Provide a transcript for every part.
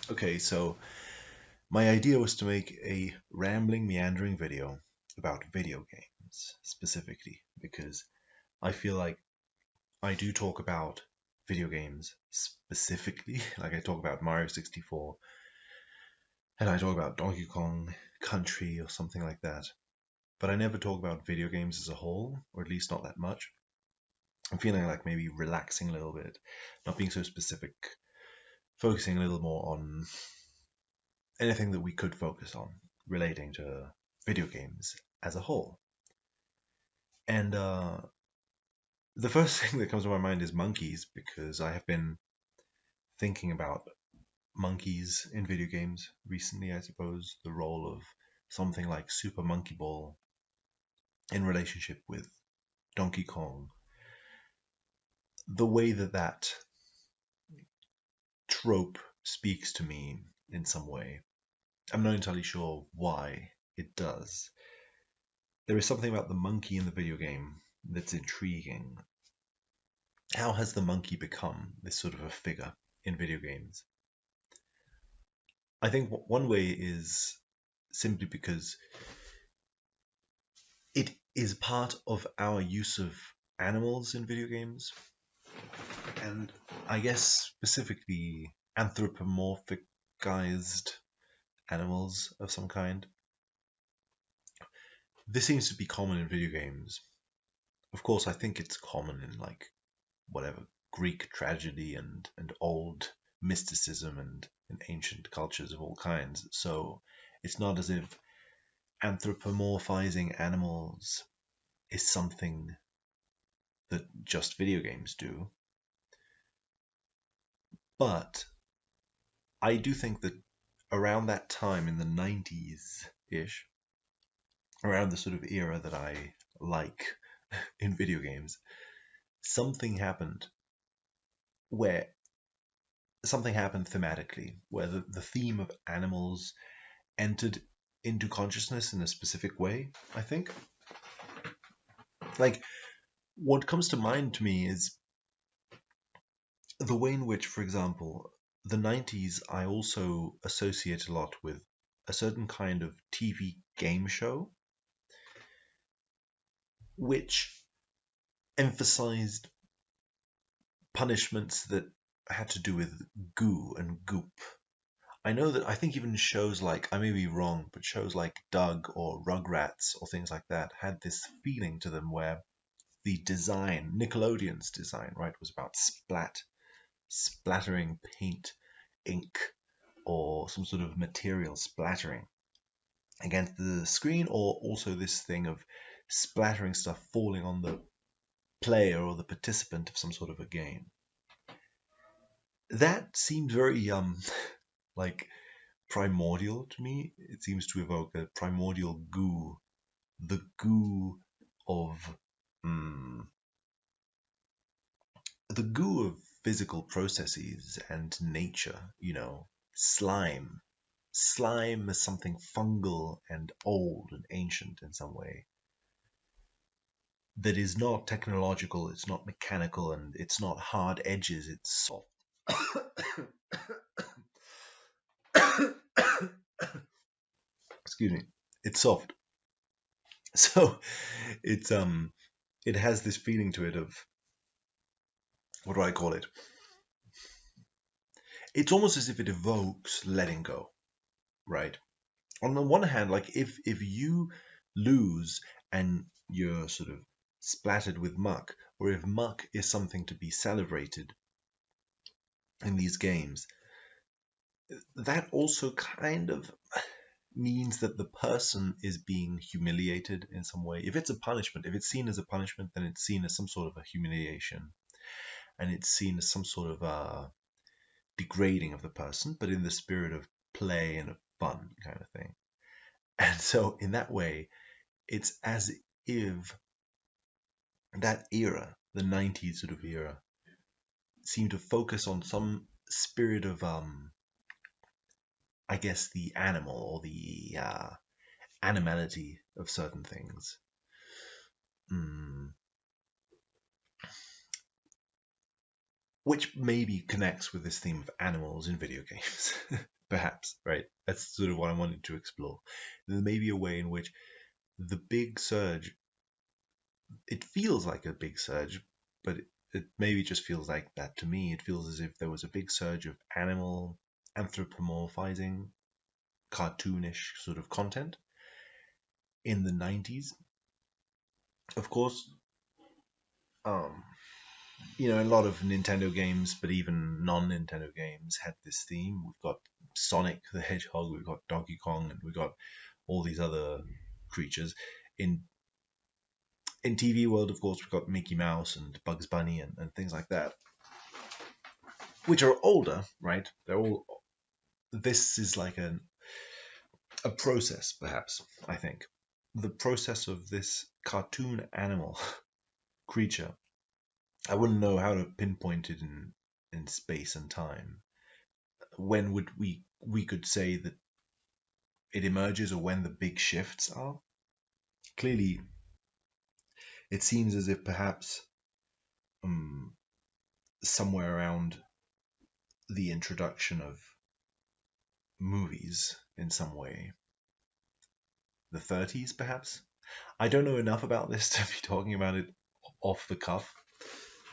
Okay, so my idea was to make a rambling, meandering video about video games specifically because I feel like I do talk about video games specifically. Like I talk about Mario 64 and I talk about Donkey Kong Country or something like that. But I never talk about video games as a whole, or at least not that much. I'm feeling like maybe relaxing a little bit, not being so specific, focusing a little more on anything that we could focus on relating to video games as a whole. And the first thing that comes to my mind is monkeys, because I have been thinking about monkeys in video games recently. I suppose the role of something like Super Monkey Ball in relationship with Donkey Kong, the way that that trope speaks to me in some way. I'm not entirely sure why it does. There is something about the monkey in the video game that's intriguing. How has the monkey become this sort of a figure in video games? I think one way is simply because it is part of our use of animals in video games, and I guess specifically anthropomorphicized animals of some kind. This seems to be common in video games. Of course, I think it's common in like whatever Greek tragedy and old mysticism and ancient cultures of all kinds. So it's not as if anthropomorphizing animals is something that just video games do. But I do think that around that time in the 90s ish, around the sort of era that I like in video games, something happened where something happened thematically, where the theme of animals entered into consciousness in a specific way, I think. Like, what comes to mind to me is the way in which, for example, the 90s I also associate a lot with a certain kind of TV game show which emphasized punishments that had to do with goo and goop. I know that I think even shows like, I may be wrong, but shows like Doug or Rugrats or things like that had this feeling to them where the design, Nickelodeon's design, right, was about splattering paint, ink, or some sort of material splattering against the screen, or also this thing of splattering stuff falling on the player or the participant of some sort of a game. That seems very like primordial to me. It seems to evoke a primordial goo, the goo of mm, the goo of physical processes and nature. Slime. Slime is something fungal and old and ancient in some way that is not technological, it's not mechanical, and it's not hard edges, it's soft. Excuse me. It's soft. So it has this feeling to it of, what do I call it? It's almost as if it evokes letting go, right? On the one hand, like if you lose and you're sort of splattered with muck, or if muck is something to be celebrated in these games, that also kind of means that the person is being humiliated in some way. If it's a punishment, if it's seen as a punishment, then it's seen as some sort of a humiliation, and it's seen as some sort of degrading of the person, but in the spirit of play and of fun kind of thing. And so, in that way, it's as if that era, the 90s sort of era, seemed to focus on some spirit of, I guess, the animal or the animality of certain things. Mm. Which maybe connects with this theme of animals in video games. perhaps, right? That's sort of what I wanted to explore. There may be a way in which the big surge, it feels like a big surge, but it maybe just feels like that to me. It feels as if there was a big surge of animal anthropomorphizing, cartoonish sort of content in the 90s. Of course, um, a lot of Nintendo games, but even non-Nintendo games had this theme. We've got Sonic the Hedgehog, we've got Donkey Kong, and we've got all these other creatures. In TV world, of course, we've got Mickey Mouse and Bugs Bunny and things like that, which are older, right? They're all. This is like a process, perhaps. I think the process of this cartoon animal creature. I wouldn't know how to pinpoint it in space and time. When would we could say that it emerges, or when the big shifts are? Clearly, it seems as if perhaps um, somewhere around the introduction of movies in some way, the 30s perhaps. I don't know enough about this to be talking about it off the cuff,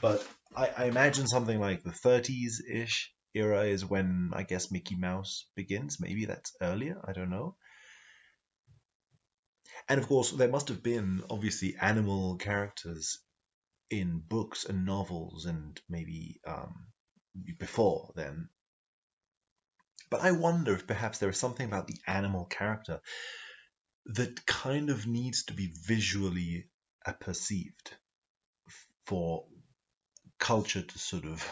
but I imagine something like the 30s ish era is when I guess Mickey Mouse begins. Maybe that's earlier, I don't know. And of course, there must have been obviously animal characters in books and novels and maybe before then. But I wonder if perhaps there is something about the animal character that kind of needs to be visually perceived for culture to sort of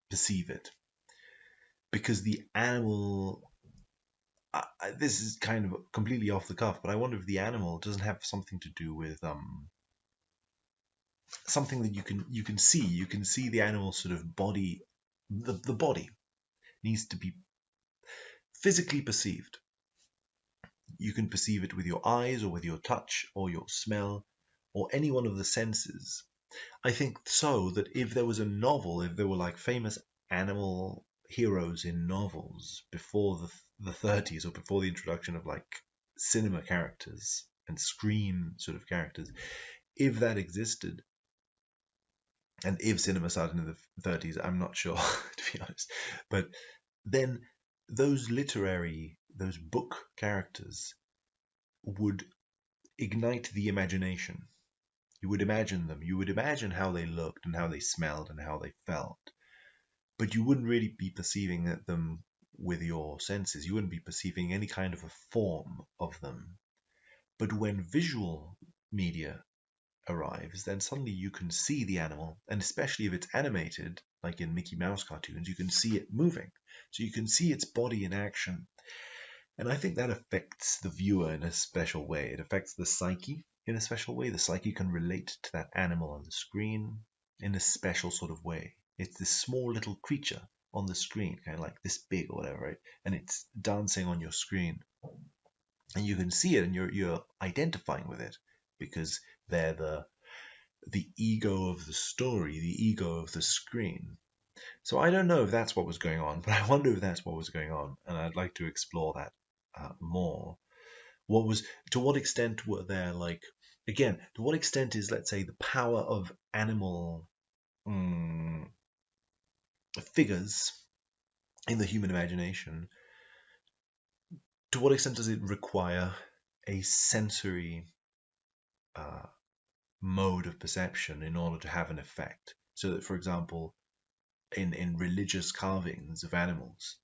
perceive it. Because the animal, this is kind of completely off the cuff, but I wonder if the animal doesn't have something to do with something that you can see. You can see the animal sort of body, the body needs to be physically perceived. You can perceive it with your eyes or with your touch or your smell or any one of the senses. I think so that if there was a novel, if there were like famous animal heroes in novels before the 30s or before the introduction of like cinema characters and screen sort of characters, if that existed, and if cinema started in the 30s, I'm not sure to be honest, but then those book characters would ignite the imagination. You would imagine them. You would imagine how they looked and how they smelled and how they felt. But you wouldn't really be perceiving them with your senses. You wouldn't be perceiving any kind of a form of them. But when visual media arrives, then suddenly you can see the animal, and especially if it's animated, like in Mickey Mouse cartoons, you can see it moving. So you can see its body in action. And I think that affects the viewer in a special way. It affects the psyche in a special way. The psyche can relate to that animal on the screen in a special sort of way. It's this small little creature on the screen, kind of like this big or whatever, right? And it's dancing on your screen. And you can see it and you're identifying with it because they're the ego of the story, the ego of the screen. So I don't know if that's what was going on, but I wonder if that's what was going on, and I'd like to explore that more. To what extent were there to what extent is, let's say, the power of animal figures in the human imagination, to what extent does it require a sensory uh, mode of perception in order to have an effect? So that, for example, in religious carvings of animals,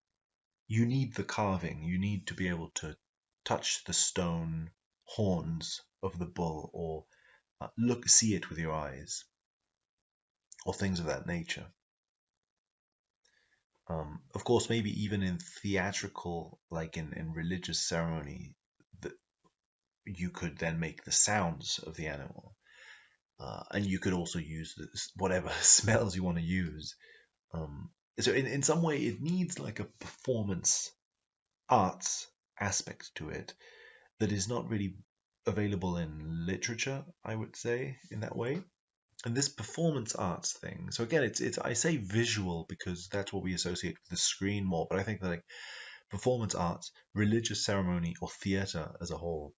you need the carving, you need to be able to touch the stone horns of the bull or see it with your eyes, or things of that nature. Of course, maybe even in theatrical, like in religious ceremony, that you could then make the sounds of the animal, and you could also use whatever smells you want to use. So in some way, it needs like a performance arts aspect to it that is not really available in literature, I would say, in that way. And this performance arts thing. So again, it's I say visual because that's what we associate with the screen more, but I think that like performance arts, religious ceremony, or theatre as a whole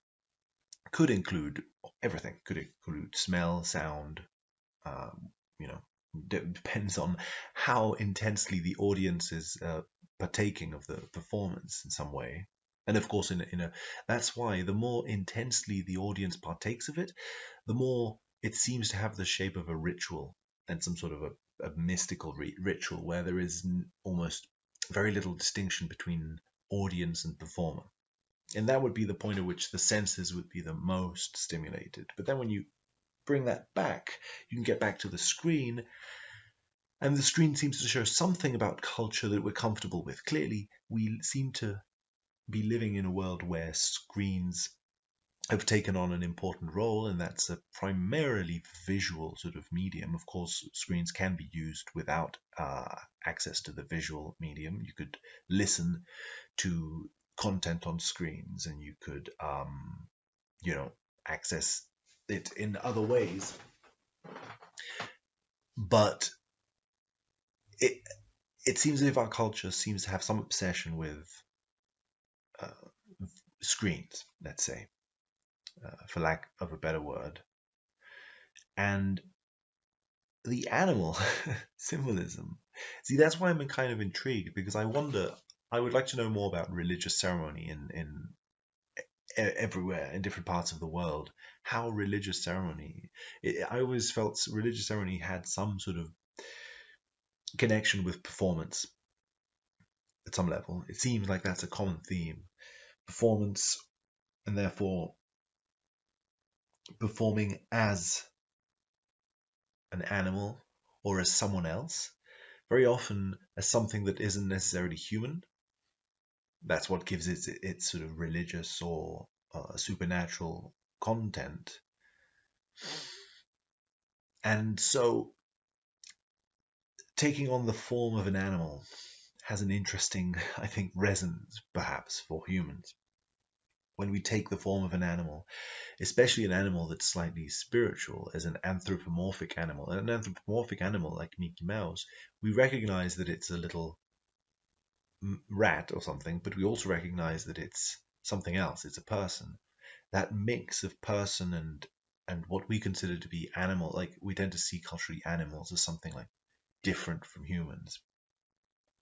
could include everything. Could include smell, sound. Um, you know, depends on how intensely the audience is partaking of the performance in some way. And of course, in a that's why the more intensely the audience partakes of it, the more it seems to have the shape of a ritual and some sort of a mystical ritual where there is almost very little distinction between audience and performer. And that would be the point at which the senses would be the most stimulated. But then when you bring that back, you can get back to the screen, and the screen seems to show something about culture that we're comfortable with. Clearly, we seem to be living in a world where screens have taken on an important role, and that's a primarily visual sort of medium. Of course, screens can be used without access to the visual medium. You could listen to content on screens, and you could, access it in other ways. But it it seems as if our culture seems to have some obsession with uh, screens, let's say, for lack of a better word, and the animal symbolism. See, that's why I'm kind of intrigued, because I wonder. I would like to know more about religious ceremony in everywhere in different parts of the world. How religious ceremony. I always felt religious ceremony had some sort of connection with performance at some level. It seems like that's a common theme. Performance, and therefore performing as an animal or as someone else, very often as something that isn't necessarily human. That's what gives it its sort of religious or supernatural content. And so taking on the form of an animal has an interesting, I think, resonance perhaps for humans. When we take the form of an animal, especially an animal that's slightly spiritual, as an anthropomorphic animal, an anthropomorphic animal like Mickey Mouse, we recognize that it's a little rat or something, but we also recognize that it's something else. It's a person. That mix of person and what we consider to be animal, like we tend to see culturally animals as something like different from humans.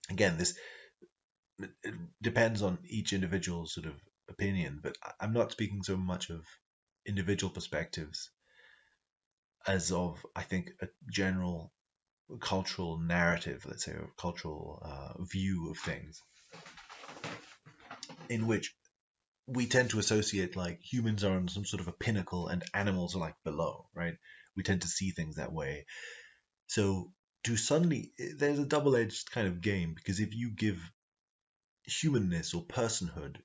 Again, this it depends on each individual's sort of opinion, but I'm not speaking so much of individual perspectives as of, I think, a general cultural narrative, let's say, or cultural view of things, in which we tend to associate like humans are on some sort of a pinnacle and animals are like below, right? We tend to see things that way. So there's a double-edged kind of game, because if you give humanness or personhood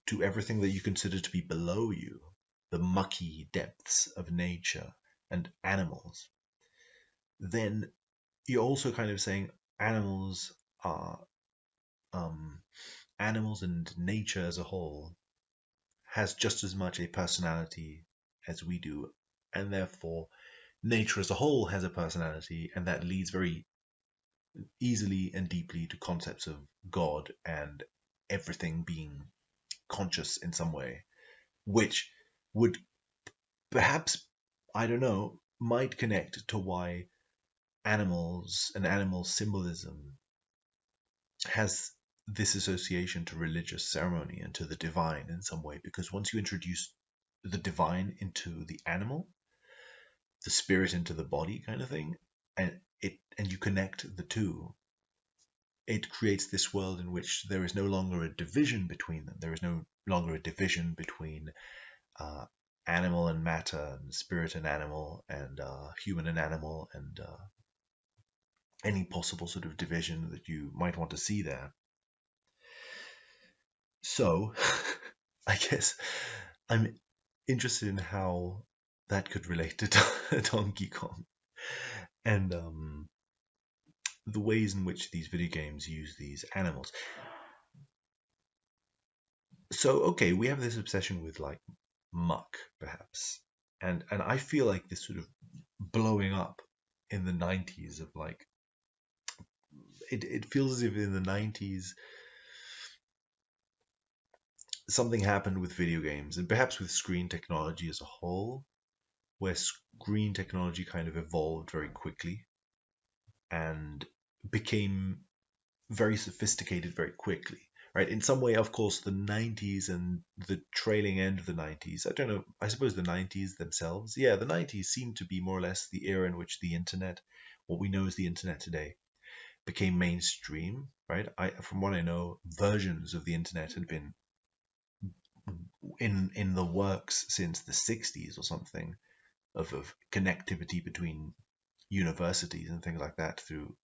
to everything that you consider to be below you, the mucky depths of nature and animals, then you're also kind of saying animals are animals, and nature as a whole has just as much a personality as we do, and therefore nature as a whole has a personality, and that leads very easily and deeply to concepts of God and everything being conscious in some way, which would perhaps, I don't know, might connect to why animals and animal symbolism has this association to religious ceremony and to the divine in some way, because once you introduce the divine into the animal, the spirit into the body kind of thing, and you connect the two, it creates this world in which there is no longer a division between them. There is no longer a division between uh, animal and matter, and spirit and animal, and human and animal, and any possible sort of division that you might want to see there. So, I guess I'm interested in how that could relate to Donkey Kong, and the ways in which these video games use these animals. So, okay, we have this obsession with like muck, perhaps, and I feel like this sort of blowing up in the 90s of like it feels as if in the 90s something happened with video games and perhaps with screen technology as a whole, where screen technology kind of evolved very quickly and became very sophisticated very quickly, right? In some way, of course, the 90s and the trailing end of the 90s, I don't know, I suppose the 90s themselves, yeah, the 90s seemed to be more or less the era in which the internet, what we know as the internet today, became mainstream, right? From what I know, versions of the internet had been in the works since the 60s or something, of connectivity between universities and things like that through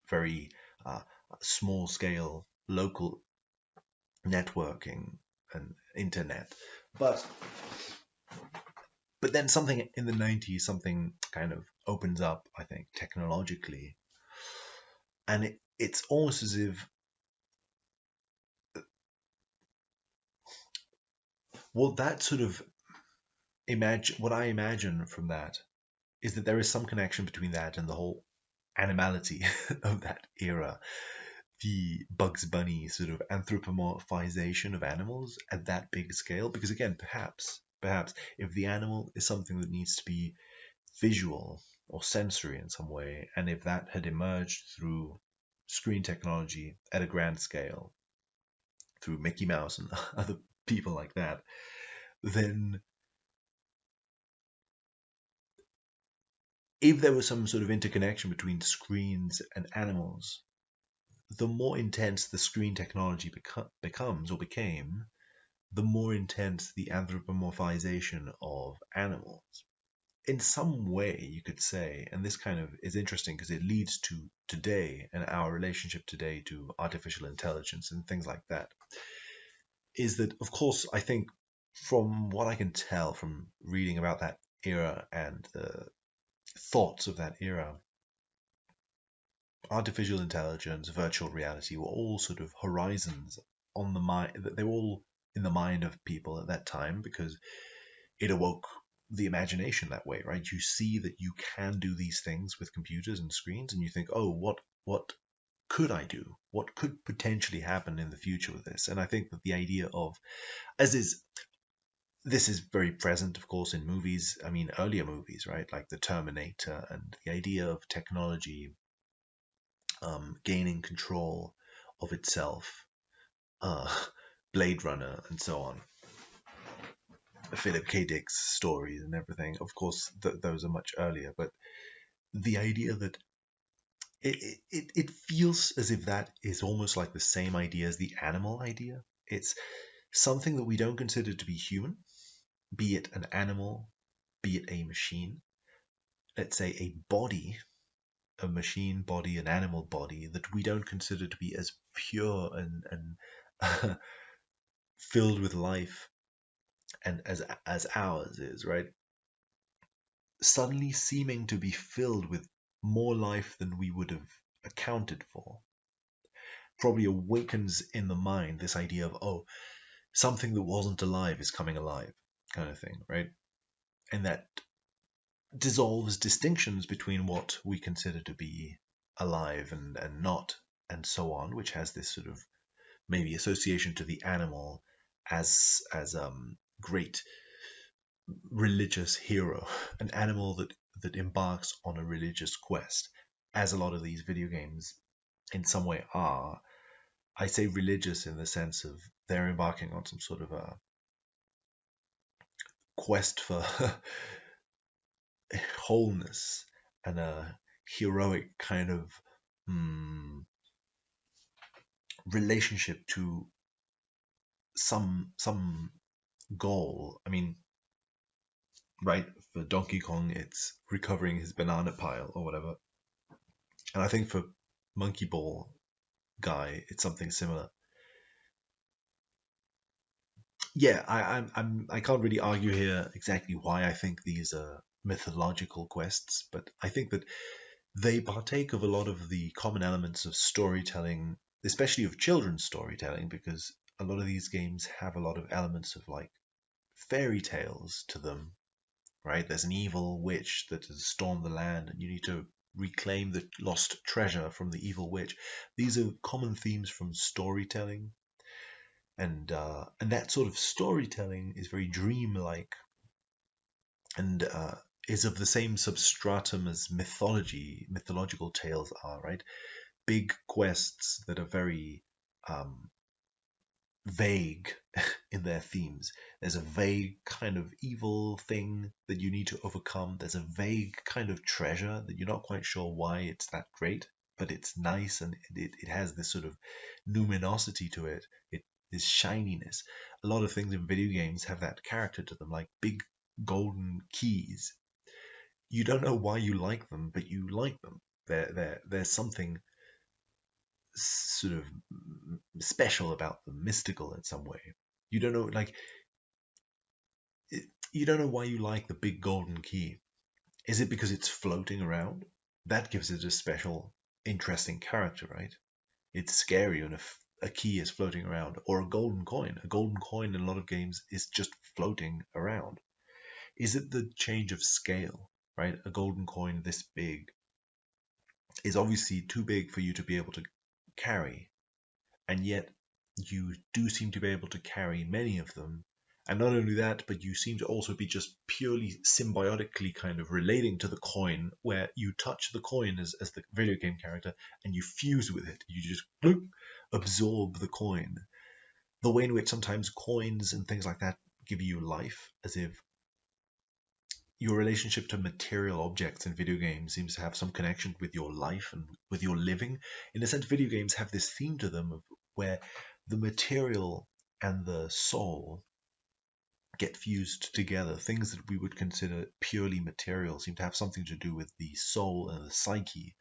very uh, small scale local networking and internet. But then something in the 90s, something kind of opens up, I think, technologically, and it's almost as if that sort of imagine what I imagine from that is that there is some connection between that and the whole animality of that era, the Bugs Bunny sort of anthropomorphization of animals at that big scale. Because again, perhaps if the animal is something that needs to be visual or sensory in some way, and if that had emerged through screen technology at a grand scale, through Mickey Mouse and other people like that, then if there was some sort of interconnection between screens and animals, the more intense the screen technology becomes or became, the more intense the anthropomorphization of animals. In some way, you could say, and this kind of is interesting because it leads to today and our relationship today to artificial intelligence and things like that, is that, of course, I think from what I can tell from reading about that era and the thoughts of that era, artificial intelligence, virtual reality were all sort of horizons on the mind. They were all in the mind of people at that time because it awoke the imagination that way, right? You see that you can do these things with computers and screens, and you think, oh, what could I do? What could potentially happen in the future with this? And I think that the idea of, as is, this is very present, of course, in movies. I mean, earlier movies, right? Like The Terminator, and the idea of technology gaining control of itself, uh, Blade Runner, and so on. Philip K. Dick's stories and everything. Of course, those are much earlier, but the idea that it feels as if that is almost like the same idea as the animal idea. It's something that we don't consider to be human, be it an animal, be it a machine. Let's say a body, a machine body, an animal body that we don't consider to be as pure and filled with life and as ours is, right? Suddenly seeming to be filled with more life than we would have accounted for probably awakens in the mind this idea of, oh, something that wasn't alive is coming alive, kind of thing, right? And that dissolves distinctions between what we consider to be alive and not, and so on, which has this sort of maybe association to the animal as great religious hero, an animal that embarks on a religious quest, as a lot of these video games in some way are. I say religious in the sense of they're embarking on some sort of a quest for wholeness and a heroic kind of relationship to some goal. I mean, right, for Donkey Kong, it's recovering his banana pile or whatever. And I think for Monkey Ball Guy, it's something similar. Yeah, I can't really argue here exactly why I think these are mythological quests, but I think that they partake of a lot of the common elements of storytelling, especially of children's storytelling, because a lot of these games have a lot of elements of like fairy tales to them, right? There's an evil witch that has stormed the land, and you need to reclaim the lost treasure from the evil witch. These are common themes from storytelling. and that sort of storytelling is very dreamlike and is of the same substratum as mythological tales are, right? Big quests that are very um, vague in their themes. There's a vague kind of evil thing that you need to overcome. There's a vague kind of treasure that you're not quite sure why it's that great, but it's nice and it has this sort of luminosity to it. It is shininess. A lot of things in video games have that character to them, like big golden keys. You don't know why you like them, but you like them. There's something sort of special about them, mystical in some way. You don't know, like, you don't know why you like the big golden key. Is it because it's floating around? That gives it a special, interesting character, right? It's scary when a key is floating around, or a golden coin. A golden coin in a lot of games is just floating around. Is it the change of scale, right? A golden coin this big is obviously too big for you to be able to carry, and yet you do seem to be able to carry many of them. And not only that, but you seem to also be just purely symbiotically kind of relating to the coin, where you touch the coin as the video game character and you fuse with it. You just bloop, absorb the coin. The way in which sometimes coins and things like that give you life, as if your relationship to material objects in video games seems to have some connection with your life and with your living. In a sense, video games have this theme to them of where the material and the soul get fused together. Things that we would consider purely material seem to have something to do with the soul and the psyche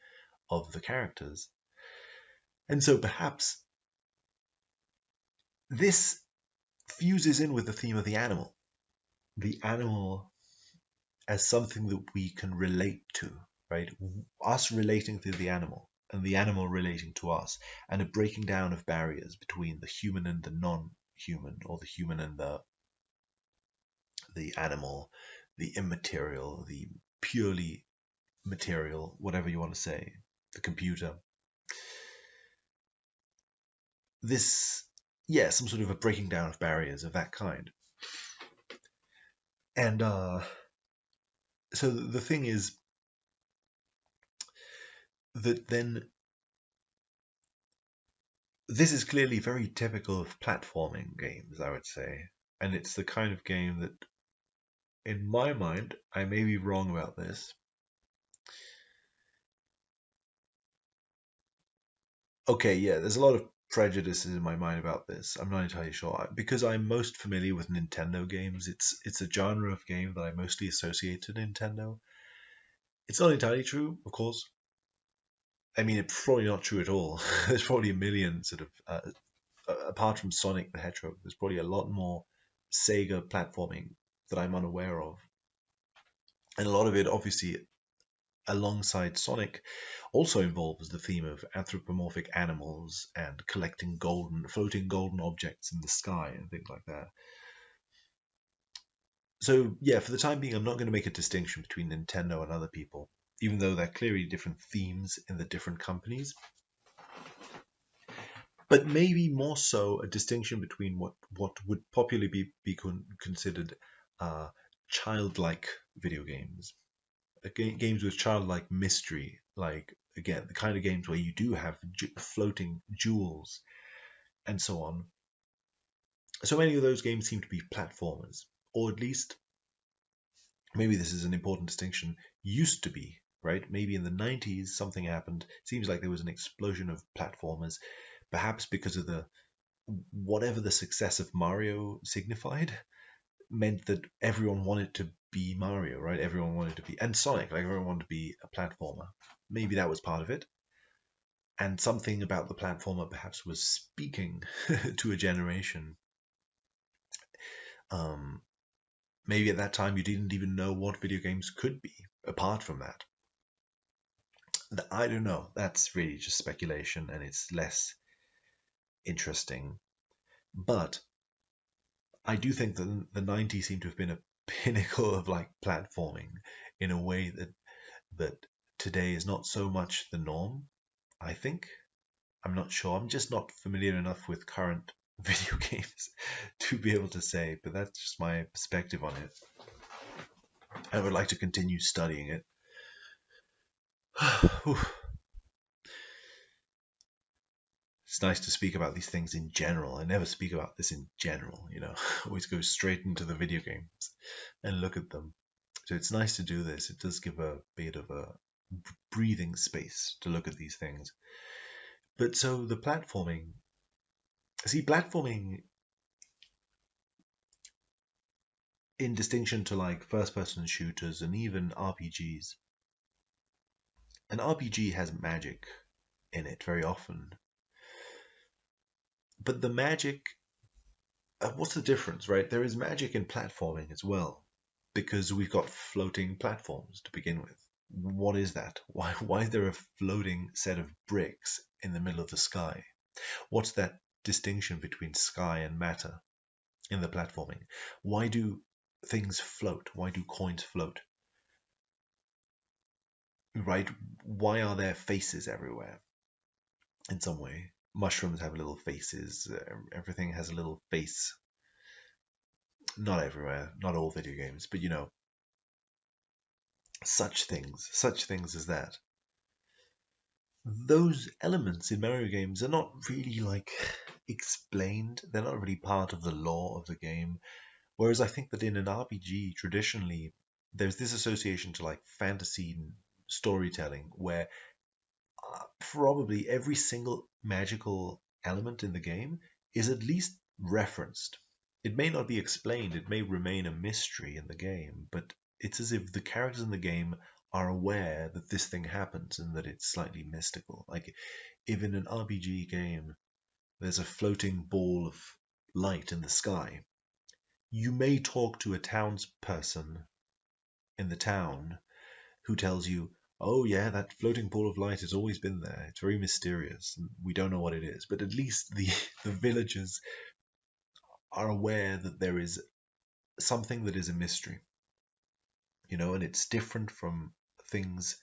of the characters. And so perhaps this fuses in with the theme of the animal. The animal as something that we can relate to, right? Us relating to the animal and the animal relating to us, and a breaking down of barriers between the human and the non-human, or the human and the animal, the immaterial, the purely material, whatever you want to say, the computer. This, yeah, some sort of a breaking down of barriers of that kind. And so the thing is that then this is clearly very typical of platforming games, I would say. And it's the kind of game that, in my mind, I may be wrong about this. Okay, yeah, there's a lot of prejudices in my mind about this. I'm not entirely sure. Because I'm most familiar with Nintendo games, it's a genre of game that I mostly associate to Nintendo. It's not entirely true, of course. I mean, it's probably not true at all. There's probably a million sort of apart from Sonic the Hedgehog, there's probably a lot more Sega platforming that I'm unaware of. And a lot of it, obviously, alongside Sonic, also involves the theme of anthropomorphic animals and collecting floating golden objects in the sky and things like that. So, yeah, for the time being, I'm not going to make a distinction between Nintendo and other people, even though they're clearly different themes in the different companies. But maybe more so a distinction between what would popularly be considered uh, childlike video games, games with childlike mystery, like again the kind of games where you do have floating jewels and so on. So many of those games seem to be platformers, or at least maybe this is an important distinction, used to be, right? Maybe in the 90s something happened. Seems like there was an explosion of platformers, perhaps because of the whatever the success of Mario signified meant that everyone wanted to be Mario, right? Everyone wanted to be, and Sonic, like everyone wanted to be a platformer. Maybe that was part of it. And something about the platformer perhaps was speaking to a generation. Um, maybe at that time you didn't even know what video games could be apart from that. I don't know. That's really just speculation and it's less interesting. But I do think that the 90s seem to have been a pinnacle of like platforming in a way that today is not so much the norm, I think. I'm not sure. I'm just not familiar enough with current video games to be able to say, but that's just my perspective on it. I would like to continue studying it. It's nice to speak about these things in general. I never speak about this in general, I always go straight into the video games and look at them. So it's nice to do this. It does give a bit of a breathing space to look at these things. But so the platforming, in distinction to like first person shooters and even RPGs, an RPG has magic in it very often. But the magic, what's the difference, right? There is magic in platforming as well, because we've got floating platforms to begin with. What is that? Why is there a floating set of bricks in the middle of the sky? What's that distinction between sky and matter in the platforming? Why do things float? Why do coins float? Right? Why are there faces everywhere? In some way, mushrooms have little faces. Everything has a little face. Not everywhere, not all video games, but such things as that. Those elements in Mario games are not really like explained. They're not really part of the lore of the game. Whereas I think that in an RPG, traditionally, there's this association to like fantasy storytelling where probably every single magical element in the game is at least referenced. It may not be explained, it may remain a mystery in the game, but it's as if the characters in the game are aware that this thing happens and that it's slightly mystical. Like if in an RPG game there's a floating ball of light in the sky, you may talk to a townsperson in the town who tells you, oh yeah, that floating ball of light has always been there. It's very mysterious. And we don't know what it is. But at least the villagers are aware that there is something that is a mystery. And it's different from things,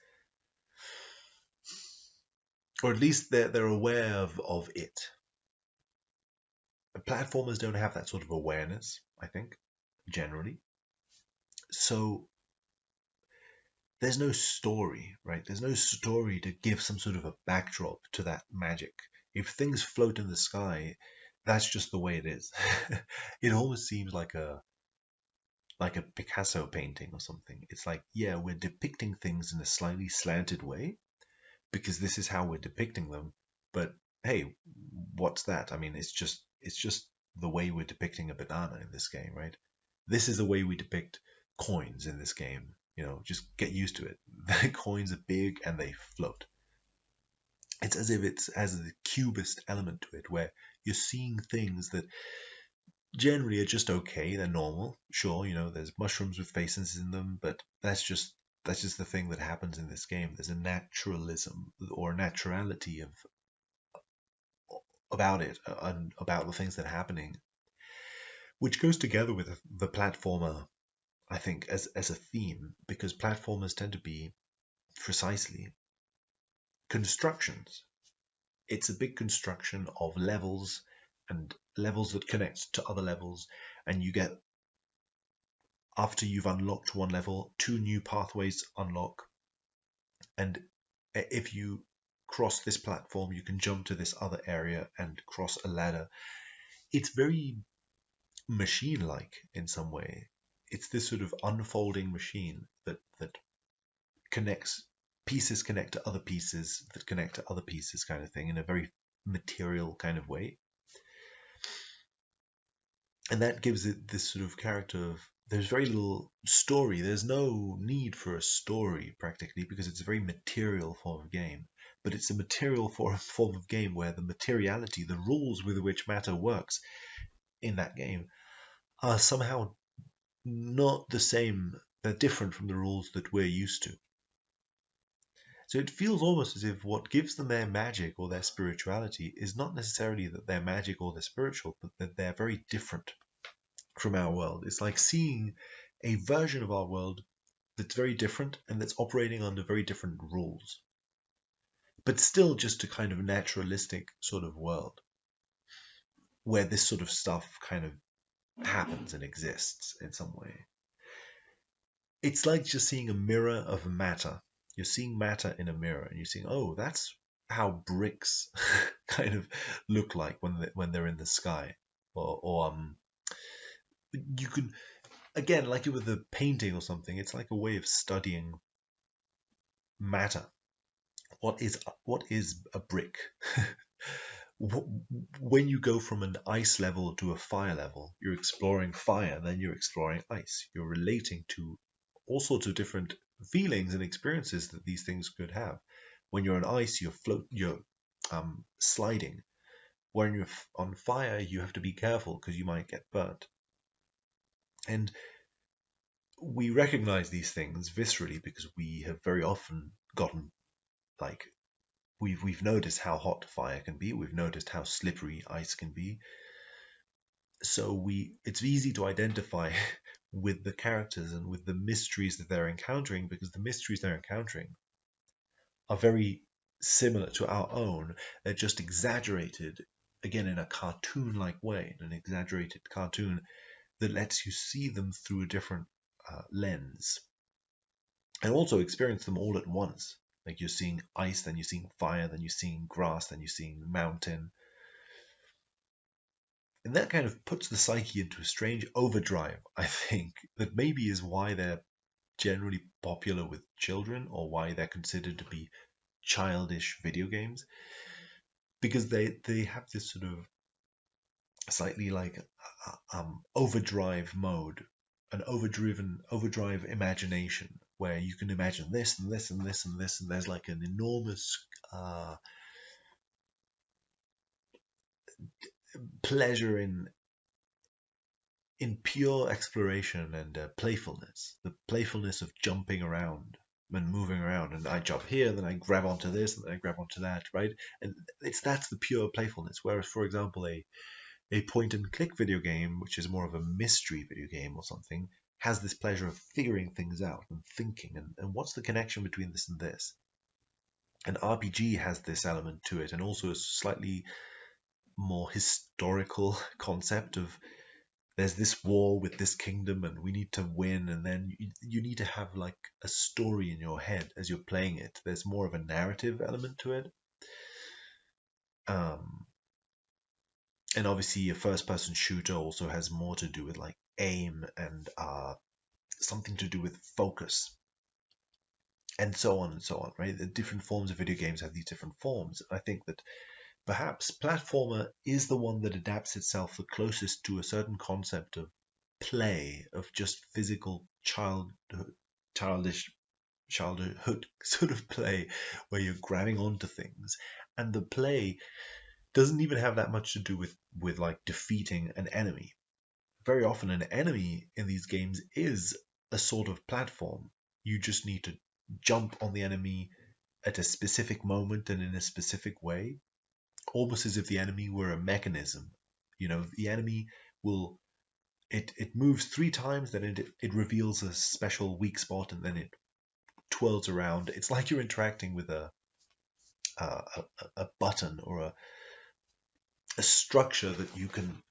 or at least they're aware of it. Platformers don't have that sort of awareness, I think, generally. So there's no story, right? There's no story to give some sort of a backdrop to that magic. If things float in the sky, that's just the way it is. It almost seems like a Picasso painting or something. It's like, yeah, we're depicting things in a slightly slanted way because this is how we're depicting them. But hey, what's that? I mean, it's just the way we're depicting a banana in this game, right? This is the way we depict coins in this game. Just get used to it. The coins are big and they float. It's as if it has a cubist element to it, where you're seeing things that generally are just okay. They're normal. Sure, there's mushrooms with faces in them, but that's just the thing that happens in this game. There's a naturalism or a naturality about it and about the things that are happening, which goes together with the platformer, I think, as a theme, because platformers tend to be precisely constructions. It's a big construction of levels and levels that connect to other levels, and you get, after you've unlocked one level, two new pathways unlock, and if you cross this platform, you can jump to this other area and cross a ladder. It's very machine-like in some way. It's this sort of unfolding machine that connects, pieces connect to other pieces that connect to other pieces, kind of thing, in a very material kind of way. And that gives it this sort of character of, there's very little story. There's no need for a story practically, because it's a very material form of game. But it's a material form of game where the materiality, the rules with which matter works in that game, are somehow not the same. They're different from the rules that we're used to. So it feels almost as if what gives them their magic or their spirituality is not necessarily that they're magic or they're spiritual, but that they're very different from our world. It's like seeing a version of our world that's very different and that's operating under very different rules, but still just a kind of naturalistic sort of world, where this sort of stuff kind of happens and exists in some way. It's like just seeing a mirror of matter. You're seeing matter in a mirror, and you're seeing, oh, that's how bricks kind of look like when they're in the sky, or you can, again, like with a painting or something. It's like a way of studying matter. What is a brick? When you go from an ice level to a fire level, you're exploring fire, then you're exploring ice. You're relating to all sorts of different feelings and experiences that these things could have. When you're on ice, you're sliding. When you're on fire, you have to be careful because you might get burnt. And we recognize these things viscerally because we have very often gotten, like, we've noticed how hot fire can be. We've noticed how slippery ice can be. So it's easy to identify with the characters and with the mysteries that they're encountering, because the mysteries they're encountering are very similar to our own. They're just exaggerated, again, in a cartoon-like way, in an exaggerated cartoon that lets you see them through a different lens, and also experience them all at once. Like, you're seeing ice, then you're seeing fire, then you're seeing grass, then you're seeing mountain. And that kind of puts the psyche into a strange overdrive, I think, that maybe is why they're generally popular with children, or why they're considered to be childish video games, because they have this sort of slightly like overdrive mode, an overdrive imagination, where you can imagine this and this and this and this, and there's like an enormous pleasure in pure exploration and playfulness, the playfulness of jumping around and moving around, and I jump here, then I grab onto this, and then I grab onto that, right? And that's the pure playfulness. Whereas, for example, a point and click video game, which is more of a mystery video game or something, has this pleasure of figuring things out and thinking, and what's the connection between this and this. An RPG has this element to it, and also a slightly more historical concept of, there's this war with this kingdom and we need to win, and then you need to have like a story in your head as you're playing it. There's more of a narrative element to it. And obviously a first person shooter also has more to do with like aim and something to do with focus, and so on and so on, right? The different forms of video games have these different forms. I think that perhaps platformer is the one that adapts itself the closest to a certain concept of play, of just physical childish childhood sort of play, where you're grabbing onto things, and the play doesn't even have that much to do with like defeating an enemy. Very often an enemy in these games is a sort of platform. You just need to jump on the enemy at a specific moment and in a specific way, almost as if the enemy were a mechanism. The enemy will, it moves 3 times, then it reveals a special weak spot, and then it twirls around. It's like you're interacting with a button, or a structure that you can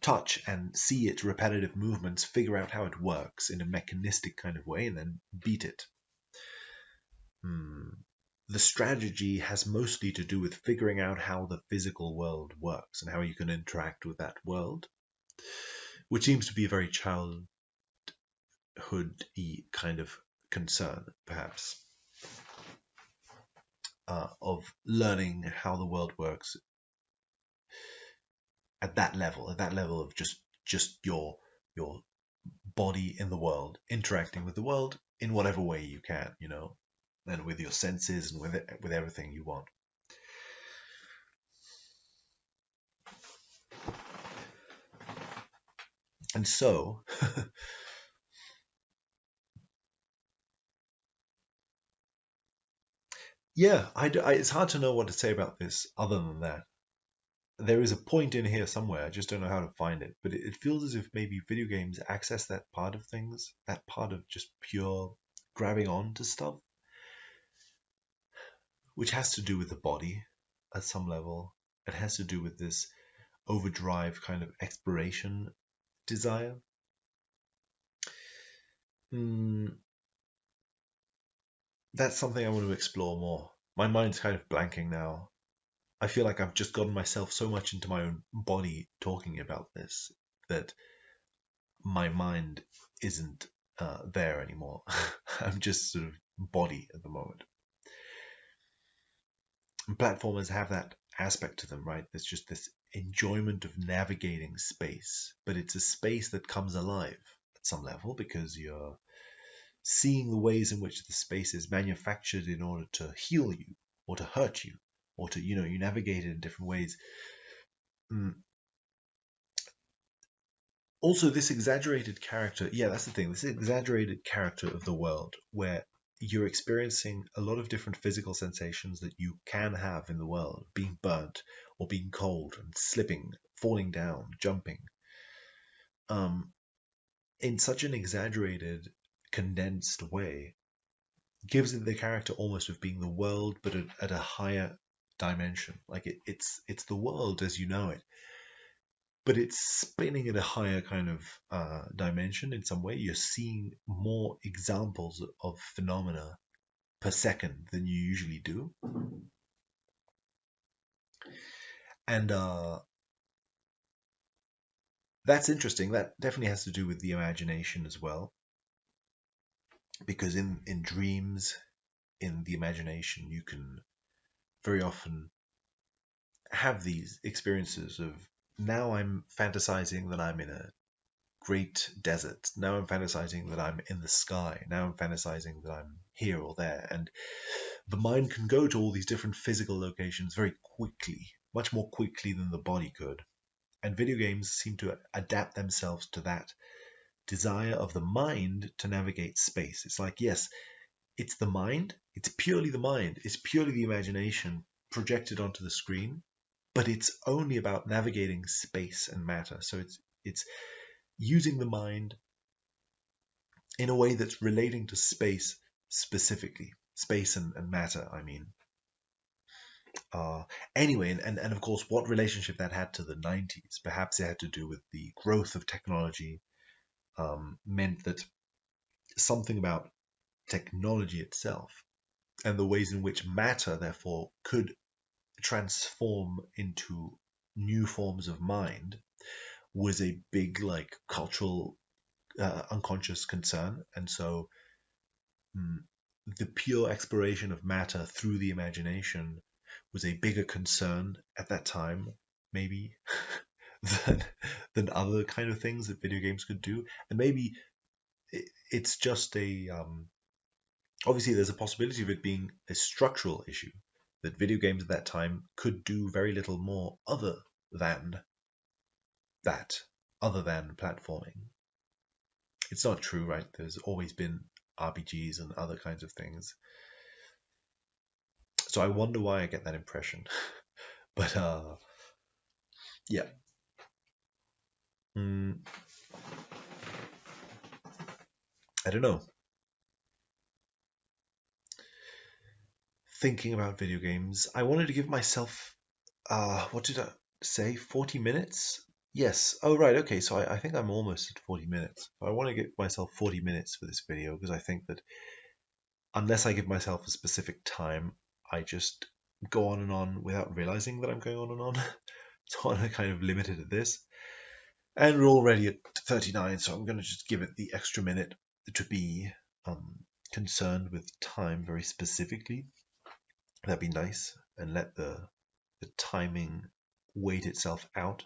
touch and see its repetitive movements, figure out how it works in a mechanistic kind of way, and then beat it. The strategy has mostly to do with figuring out how the physical world works and how you can interact with that world, which seems to be a very childhood-y kind of concern, perhaps, of learning how the world works at that level of just your body in the world, interacting with the world in whatever way you can, and with your senses and with everything you want. And so yeah, it's hard to know what to say about this other than that. There is a point in here somewhere, I just don't know how to find it, but it feels as if maybe video games access that part of things, that part of just pure grabbing on to stuff, which has to do with the body at some level. It has to do with this overdrive kind of exploration desire. That's something I want to explore more. My mind's kind of blanking now. I feel like I've just gotten myself so much into my own body talking about this that my mind isn't there anymore. I'm just sort of body at the moment. And platformers have that aspect to them, right? There's just this enjoyment of navigating space, but it's a space that comes alive at some level because you're seeing the ways in which the space is manufactured in order to heal you or to hurt you or to, you navigate it in different ways. Also, this exaggerated character, yeah, that's the thing, this exaggerated character of the world where you're experiencing a lot of different physical sensations that you can have in the world, being burnt or being cold and slipping, falling down, jumping, in such an exaggerated, condensed way, gives it the character almost of being the world, but at a higher dimension. Like it's the world as you know it, but it's spinning at a higher kind of dimension in some way. You're seeing more examples of phenomena per second than you usually do. And that's interesting. That definitely has to do with the imagination as well. Because in dreams, in the imagination, you can very often have these experiences of, now I'm fantasizing that I'm in a great desert. Now I'm fantasizing that I'm in the sky. Now I'm fantasizing that I'm here or there. And the mind can go to all these different physical locations very quickly, much more quickly than the body could. And video games seem to adapt themselves to that desire of the mind to navigate space. It's like, yes, it's the mind. It's purely the mind. It's purely the imagination projected onto the screen, but it's only about navigating space and matter. So it's using the mind in a way that's relating to space specifically, space and matter, I mean. Anyway, and of course, what relationship that had to the 90s? Perhaps it had to do with the growth of technology, meant that something about technology itself and the ways in which matter, therefore, could transform into new forms of mind was a big, like, cultural unconscious concern. And so the pure exploration of matter through the imagination was a bigger concern at that time, maybe, than other kind of things that video games could do. And maybe it's just a obviously there's a possibility of it being a structural issue, that video games at that time could do very little more other than that, other than platforming. It's not true, right? There's always been RPGs and other kinds of things. So I wonder why I get that impression. But yeah. I don't know. Thinking about video games, I wanted to give myself, what did I say? 40 minutes? Yes. Oh, right. Okay. So I think I'm almost at 40 minutes. I want to give myself 40 minutes for this video because I think that unless I give myself a specific time, I just go on and on without realizing that I'm going on and on. So I'm kind of limited at this. And we're already at 39, so I'm going to just give it the extra minute to be concerned with time very specifically. That'd be nice, and let the timing wait itself out.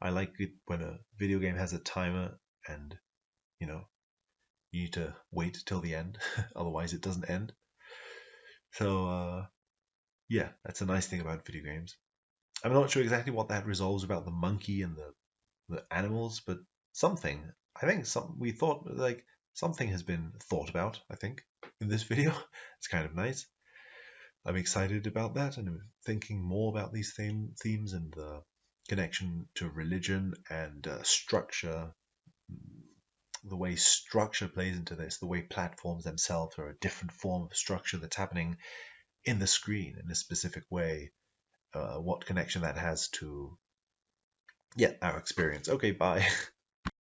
I like it when a video game has a timer and, you need to wait till the end, otherwise it doesn't end. So, yeah, that's a nice thing about video games. I'm not sure exactly what that resolves about the monkey and the animals, but something. I think we thought, like, something has been thought about, I think, in this video. It's kind of nice. I'm excited about that, and I'm thinking more about these themes and the connection to religion and structure, the way structure plays into this, the way platforms themselves are a different form of structure that's happening in the screen in a specific way, what connection that has to Yeah, our experience. Okay, bye.